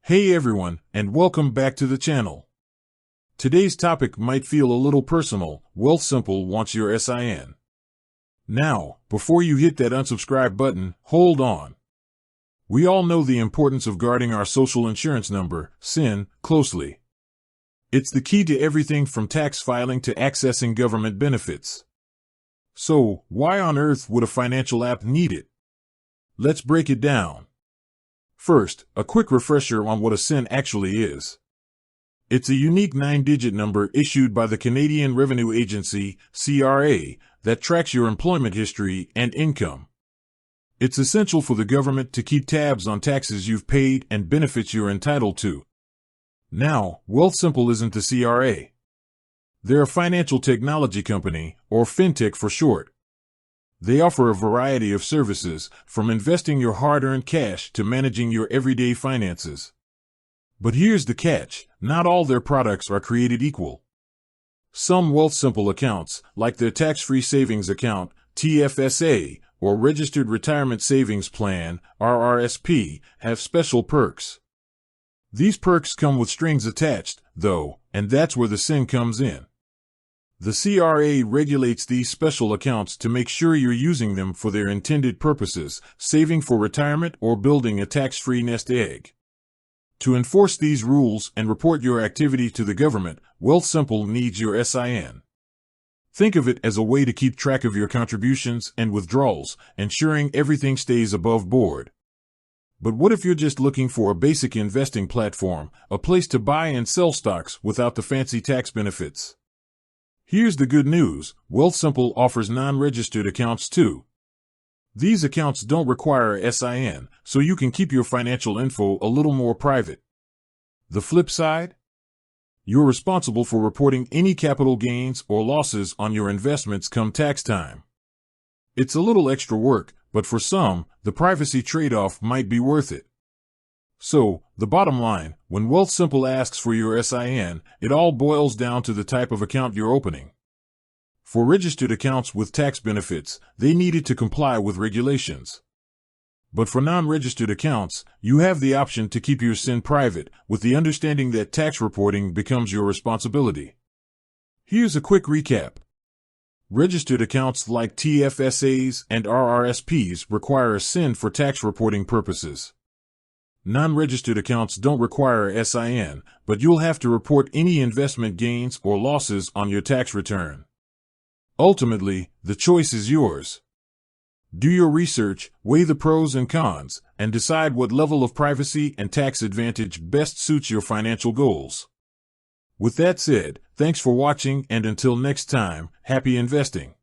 Hey everyone, and welcome back to the channel. Today's topic might feel a little personal. Wealthsimple wants your SIN. Now, before you hit that unsubscribe button, hold on. We all know the importance of guarding our social insurance number, SIN, closely. It's the key to everything from tax filing to accessing government benefits. So, why on earth would a financial app need it? Let's break it down. First, a quick refresher on what a SIN actually is. It's a unique 9-digit number issued by the Canadian Revenue Agency, CRA, that tracks your employment history and income. It's essential for the government to keep tabs on taxes you've paid and benefits you're entitled to. Now, Wealthsimple isn't the CRA. They're a financial technology company, or fintech for short. They offer a variety of services, from investing your hard-earned cash to managing your everyday finances. But here's the catch: not all their products are created equal. Some Wealthsimple accounts, like their tax-free savings account, TFSA, or Registered Retirement Savings Plan, RRSP, have special perks. These perks come with strings attached, though, and that's where the SIN comes in. The CRA regulates these special accounts to make sure you're using them for their intended purposes, saving for retirement or building a tax-free nest egg. To enforce these rules and report your activity to the government, Wealthsimple needs your SIN. Think of it as a way to keep track of your contributions and withdrawals, ensuring everything stays above board. But what if you're just looking for a basic investing platform, a place to buy and sell stocks without the fancy tax benefits? Here's the good news: Wealthsimple offers non-registered accounts too. These accounts don't require a SIN, so you can keep your financial info a little more private. The flip side? You're responsible for reporting any capital gains or losses on your investments come tax time. It's a little extra work, but for some, the privacy trade-off might be worth it. So, the bottom line, when Wealthsimple asks for your SIN, it all boils down to the type of account you're opening. For registered accounts with tax benefits, they need it to comply with regulations. But for non-registered accounts, you have the option to keep your SIN private, with the understanding that tax reporting becomes your responsibility. Here's a quick recap. Registered accounts like TFSAs and RRSPs require a SIN for tax reporting purposes. Non-registered accounts don't require a SIN, but you'll have to report any investment gains or losses on your tax return. Ultimately, the choice is yours. Do your research, weigh the pros and cons, and decide what level of privacy and tax advantage best suits your financial goals. With that said, thanks for watching, and until next time, happy investing.